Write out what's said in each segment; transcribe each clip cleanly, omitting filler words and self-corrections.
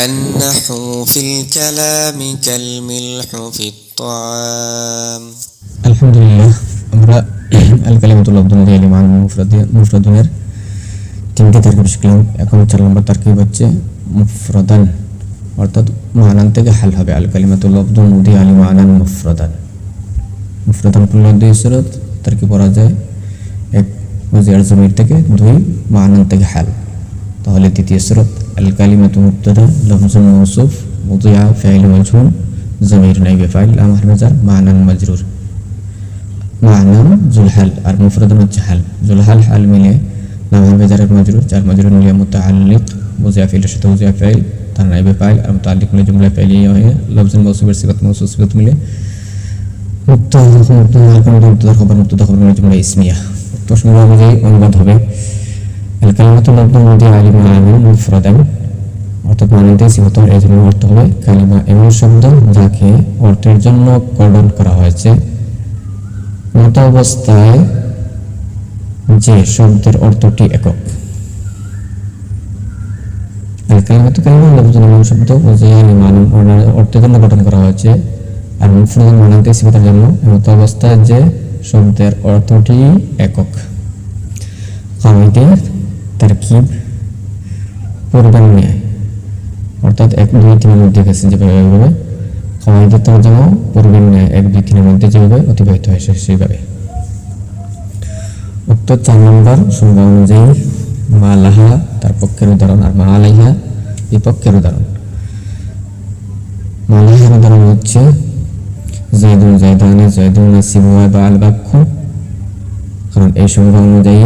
النحو في الكلام كالملح في الطعام. আলহামদুলিল্লাহ, আমরা আল কালিমাতুল লফজুল লিমান মুফরাদুনের তিনটি তারকিব শিখলাম। এখন 4 নম্বর তারকিব হচ্ছে মুফরাদান, অর্থাৎ মানান থেকে হাল হবে। আল কালিমাতুল লফজুল মুদি আলি মানান মুফরাদান। মুফরাদান পূর্ণ 2 সুরত তারকিব করা যায়, 1 ওয়াজির জমির থেকে, 2 মানান থেকে হাল। তাহলে দ্বিতীয় সুরত আল কালিমাতু মুবতাদা লফজুন মাউসুফ মুদিয়া ফাইল মাজহুল জমির নাইবে ফাইল লা মাহরুফ জার মানান মাজরুর। মানান জুলহাল আর মুফরাদান হচ্ছে হাল। জুলহাল হাল মিলে লা মাহরুফ জারের মাজরুর, জার মাজরুর মিলে মুতাআল্লিক মুদিয়া ফাইলের সাথে মুদিয়া ফাইল তার নাইবে ফাইল, আর মুতাআল্লিক মিলে জুমলা ফাইলিয়া হয়ে লফজুন মাউসুফের সিফাত মাউসুফ সিফাত মিলে মুবতাদা খবর মিলে জুমলা ইসমিয়া। প্রশ্ন অনুযায়ী অনুবাদ হবে আল কালিমাতুল লফজুল মুদি আলি মানান মুফরাদান, অর্থাৎ মানানতে সিফাত এর জন্য অর্থ হবে কালিমা এমন শব্দ যাকে অর্থের জন্য গঠন করা হয়েছে মত অবস্থায় যে শব্দের অর্থটি একক। আল কালিমাতু কালিমা লফজুল এমন শব্দ মুদি আলি মানান অর্থের জন্য গঠন করা হয়েছে, আর মুফরাদান মানানতে সিফাতের জন্য মত অবস্থায় যে শব্দের অর্থটি একক। কাইদা তারকিব পূর্বের ন্যায়, অর্থাৎ 1, 2, 3 এর মধ্যে গেছে যেভাবে কাইদা তরজমা পূর্বের ন্যায় 1, 2, 3 এর মধ্যে যেভাবে অতিবাহিত হয় সেইভাবে। উক্ত 4 নম্বর সংজ্ঞা অনুযায়ী মা লাহা তার পক্ষের উদাহরণ, আর মা আলাইহা বিপক্ষের উদাহরণ। মা লাহার উদাহরণ হচ্ছে জাইদুন জাইদানে জাইদুন নাসিবু বা আল বাক্য, কারণ এই সংজ্ঞা অনুযায়ী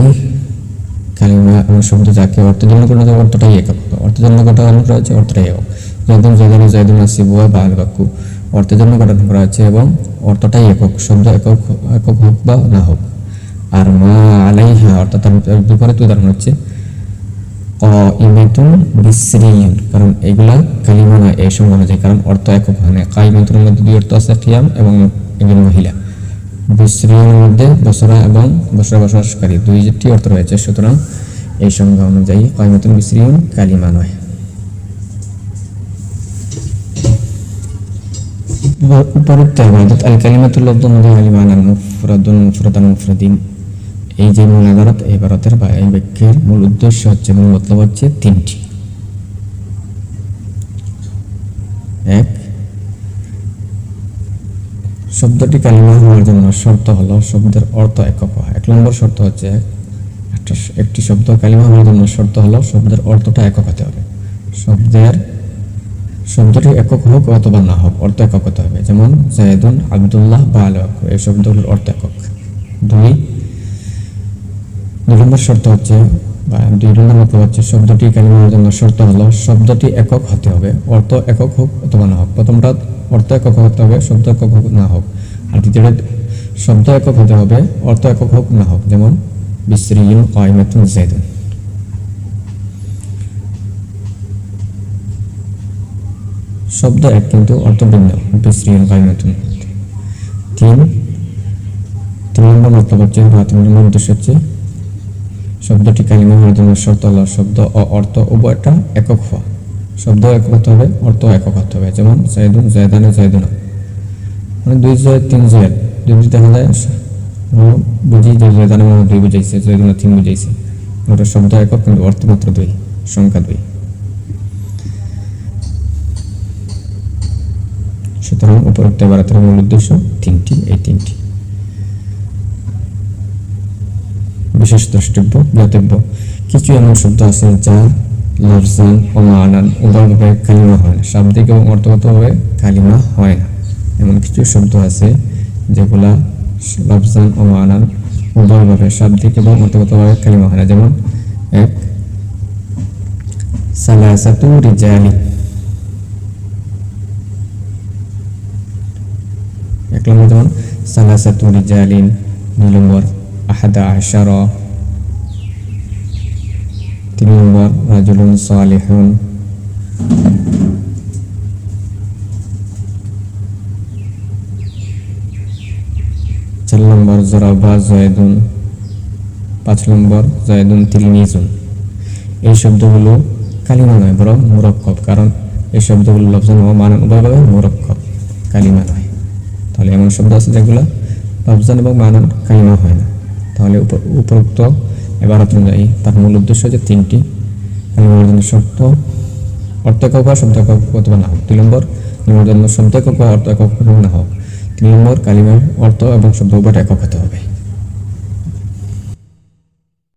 কালিমা এমন শব্দ যাকে অর্থের জন্য গঠন করা অর্থটাই একক। অর্থের জন্য গঠন করা হচ্ছে অর্থটাই একক। জাইদুন জাইদানে জাইদুন নাসিবু বা আল বাক্য অর্থের জন্য গঠন করা হচ্ছে এবং অর্থটাই একক, শব্দ একক হোক বা না হোক। আর মা আলাইহা অর্থাৎ তার বিপরীত উদাহরণ হচ্ছে কাইমাতুন বিসরিয়ুন, কারণ এগুলা কালিমা না এই সংজ্ঞা অনুযায়ী, কারণ অর্থ একক হয় না। কাইমাতুনের মধ্যে 2 অর্থ আছে, কিয়াম এবং একজন মহিলা। বিসরিয়ুনের মধ্যে বসরা এবং বসরা বসবাসকারী 2টি অর্থ রয়েছে, সুতরাং এই সংজ্ঞা অনুযায়ী কাইমাতুন বিসরিয়ুন কালিমা নয়। উপরোক্ত ইবাদত আল কালিমাতুল লফজুল মুদি আলি মানান মুফরাদুন মুফরাদান মুফরাদিন, এই যে মূল ইবারত, এই ইবারতের বা এই বাক্যের মূল উদ্দেশ্য হচ্ছে, মূল মতলব হচ্ছে 3টি। 1, শব্দটি কালিমা হওয়ার জন্য শর্ত হলো শব্দের অর্থ একক হওয়া। 1 নম্বর শর্ত হচ্ছে একটি শব্দ কালিমা হওয়ার জন্য শর্ত হলো শব্দের অর্থটা একক হতে হবে। শব্দটি একক হোক অথবা না হোক, অর্থ একক হতে হবে। যেমন জাইদুন আব্দুল্লাহ বা আল বাক্য, এই শব্দগুলোর অর্থ একক। 2 নম্বর শর্ত হচ্ছে বা 2 নম্বর মতলব হচ্ছে শব্দটি কালিমা হওয়ার জন্য শর্ত হলো শব্দটি একক হতে হবে, অর্থ একক হোক অথবা না হোক। প্রথমটা অর্থ একক হতে হবে, শব্দ একক হোক না হোক। আর দ্বিতীয়টা শব্দ একক হতে হবে, অর্থ একক হোক না হোক। যেমন বিসরিয়ুন কাইমাতুন জাইদুন। শব্দ এক কিন্তু অর্থ ভিন্ন, বিসরিয়ুন কাইমাতুন। 3 নম্বর মতলব হচ্ছে বা 3 নম্বর উদ্দেশ্য হচ্ছে শব্দটি কালিমা হওয়ার জন্য শর্ত হলো শব্দ ও অর্থ উভয়টা একক হওয়া। শব্দ একক হতে হবে, অর্থ একক হতে হবে। যেমন জাইদুন জাইদানে জাইদুনা, মানে 2 জায়দ 3 জায়দ, 2 দেখা যায় বুঝি যে জাইদানে 2 বুঝাইছে, জাইদুনা 3 বুঝাইছে। ওটা শব্দ একক কিন্তু অর্থ মাত্র 2, সংখ্যা 2। সুতরাং উপরোক্ত ইবারতের মূল উদ্দেশ্য 3টি, এই 3টি। বিশেষ দ্রষ্টব্য জ্ঞাতব্য, কিছু এমন শব্দ আছে যা লফজান ও মানান উভয়ভাবে কালিমা হয় না, শাব্দিক এবং অর্থগতভাবে কালিমা হয় না। এমন কিছু শব্দ আছে যেগুলা লফজান ও মানান উভয়ভাবে শাব্দিক এবং অর্থগতভাবে কালিমা হয় না। যেমন 1 সালাসাতু রিজালি, 1 নম্বর যেমন সালাসাতু রিজালিন। 2 নম্বর 11, 3 নম্বর রাজুলুন সালিহুন। 4 নম্বর জরাবা জাইদুন। 5 নম্বর জাইদুন তিলমিজুন। এই শব্দগুলো কালিমা নয় বরং মুরাক্কাব, কারণ এই শব্দগুলো লফজান ও মানান উভয়ভাবে মুরাক্কাব, কালিমা নয়। তাহলে এমন শব্দ আছে যেগুলো লফজান এবং মানান কালিমা হয় না। তাহলে উপরোক্ত ইবারত অনুযায়ী তার মূল উদ্দেশ্য হচ্ছে তিনটি: কালিমার জন্য শব্দ অর্থ একক বা শব্দ একক অথবা না হোক। 2 নম্বর, কালিমার জন্য শব্দ একক বা অর্থ একক না হোক। 3 নম্বর, কালিমার অর্থ এবং শব্দ উভয় একক হতে হবে।